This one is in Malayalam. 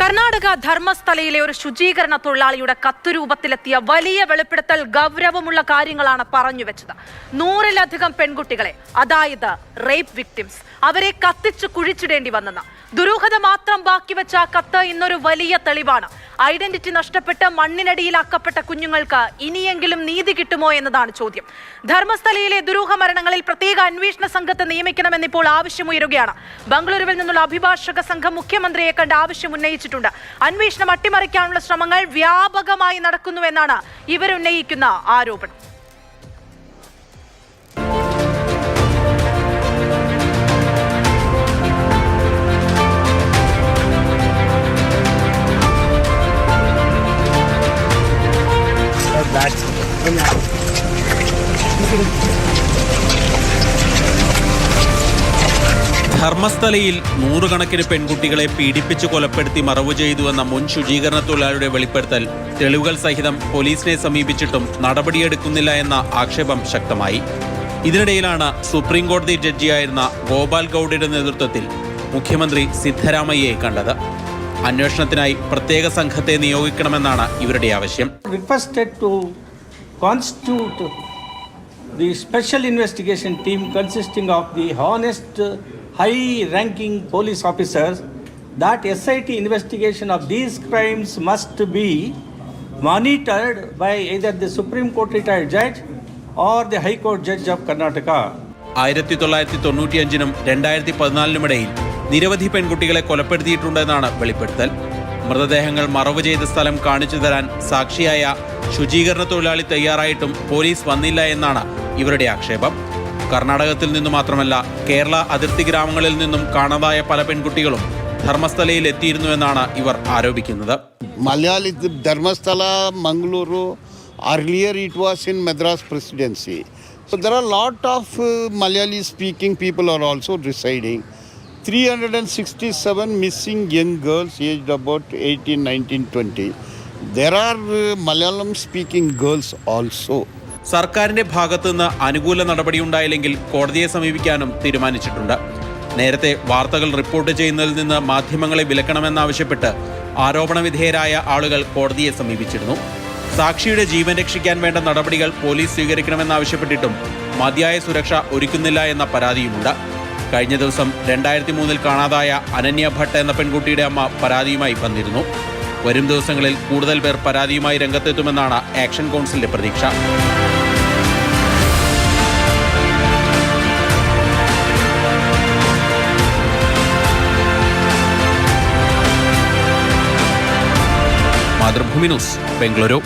കർണാടക ധർമ്മസ്ഥലയിലെ ഒരു ശുചീകരണ തൊഴിലാളിയുടെ കത്തുരൂപത്തിലെത്തിയ വലിയ വെളിപ്പെടുത്തൽ ഗൗരവമുള്ള കാര്യങ്ങളാണ് പറഞ്ഞുവെച്ചത്. 100-ലധികം പെൺകുട്ടികളെ, അതായത് റേപ്പ് വിക്ടിംസ്, അവരെ കത്തിച്ചു കുഴിച്ചിടേണ്ടി വന്നെന്ന്. ദുരൂഹത മാത്രം ബാക്കി വെച്ച ആ കത്ത് ഇന്നൊരു വലിയ തെളിവാണ്. ഐഡന്റിറ്റി നഷ്ടപ്പെട്ട് മണ്ണിനടിയിലാക്കപ്പെട്ട കുഞ്ഞുങ്ങൾക്ക് ഇനിയെങ്കിലും നീതി കിട്ടുമോ എന്നതാണ് ചോദ്യം. ധർമ്മസ്ഥലയിലെ ദുരൂഹ മരണങ്ങളിൽ പ്രത്യേക അന്വേഷണ സംഘത്തെ നിയമിക്കണമെന്നിപ്പോൾ ആവശ്യമുയരുകയാണ്. ബംഗളൂരുവിൽ നിന്നുള്ള അഭിഭാഷക സംഘം മുഖ്യമന്ത്രിയെ കണ്ട് ആവശ്യം ഉന്നയിച്ചിട്ടുണ്ട്. അന്വേഷണം അട്ടിമറിക്കാനുള്ള ശ്രമങ്ങൾ വ്യാപകമായി നടക്കുന്നുവെന്നാണ് ഇവരുന്നയിക്കുന്ന ആരോപണം. ധർമ്മസ്ഥലയിൽ നൂറുകണക്കിന് പെൺകുട്ടികളെ പീഡിപ്പിച്ച് കൊലപ്പെടുത്തി മറവു ചെയ്തുവെന്ന മുൻ ശുചീകരണ തൊഴിലാളിയുടെ വെളിപ്പെടുത്തൽ തെളിവുകൾ സഹിതം പോലീസിനെ സമീപിച്ചിട്ടും നടപടിയെടുക്കുന്നില്ല എന്ന ആക്ഷേപം ശക്തമായി. ഇതിനിടയിലാണ് സുപ്രീം കോടതി ജഡ്ജിയായിരുന്ന ഗോപാൽ ഗൌഡയുടെ നേതൃത്വത്തിൽ മുഖ്യമന്ത്രി സിദ്ധരാമയ്യയെ കണ്ടത്. അന്വേഷണത്തിനായി പ്രത്യേക സംഘത്തെ നിയോഗിക്കണമെന്നാണ് ഇവരുടെ ആവശ്യം. Constitute the special investigation team consisting of the honest, high-ranking police officers. That SIT investigation of these crimes must be monitored by either the Supreme Court retired judge or the High Court judge of Karnataka. 1995-നും 2014-നും ഇടയിൽ നിരവധി പെൺകുട്ടികളെ കൊലപ്പെടുത്തിയിട്ടുണ്ടെന്നാണ് വെളിപ്പെടുത്തൽ. മൃതദേഹങ്ങൾ മറവ് ചെയ്ത സ്ഥലം കാണിച്ചു തരാൻ സാക്ഷിയായ ശുചീകരണ തൊഴിലാളി തയ്യാറായിട്ടും പോലീസ് വന്നില്ല എന്നാണ് ഇവരുടെ ആക്ഷേപം. കർണാടകത്തിൽ നിന്നു മാത്രമല്ല, കേരള അതിർത്തി ഗ്രാമങ്ങളിൽ നിന്നും കാണാതായ പല പെൺകുട്ടികളും ധർമ്മസ്ഥലയിൽ എത്തിയിരുന്നുവെന്നാണ് ഇവർ ആരോപിക്കുന്നത്. Malayali Dharmasthala, Mangaluru, earlier it was in Madras presidency. So there are a lot of Malayali speaking people are also residing. 367 missing young girls aged about 18, 19, 20. There are Malayalam speaking girls also. സർക്കാരിന്റെ ഭാഗത്തുനിന്ന് അനുകൂല നടപടിയുണ്ടായില്ലെങ്കിൽ കോടതിയെ സമീപിക്കാനും തീരുമാനിച്ചിട്ടുണ്ട്. നേരത്തെ വാർത്തകൾ റിപ്പോർട്ട് ചെയ്യുന്നതിൽ നിന്ന് മാധ്യമങ്ങളെ വിലക്കണമെന്നാവശ്യപ്പെട്ട് ആരോപണവിധേയരായ ആളുകൾ കോടതിയെ സമീപിച്ചിരുന്നു. സാക്ഷിയുടെ ജീവൻ രക്ഷിക്കാൻ വേണ്ട നടപടികൾ പോലീസ് സ്വീകരിക്കണമെന്നാവശ്യപ്പെട്ടിട്ടും മതിയായ സുരക്ഷ ഒരുക്കുന്നില്ല എന്ന പരാതിയുമുണ്ട്. കഴിഞ്ഞ ദിവസം 2003-ൽ കാണാതായ അനന്യ ഭട്ട് എന്ന പെൺകുട്ടിയുടെ അമ്മ പരാതിയുമായി വന്നിരുന്നു. വരും ദിവസങ്ങളിൽ കൂടുതൽ പേർ പരാതിയുമായി രംഗത്തെത്തുമെന്നാണ് ആക്ഷൻ കൗൺസിലിന്റെ പ്രതീക്ഷ. മാതൃഭൂമി ന്യൂസ്, ബംഗളൂരു.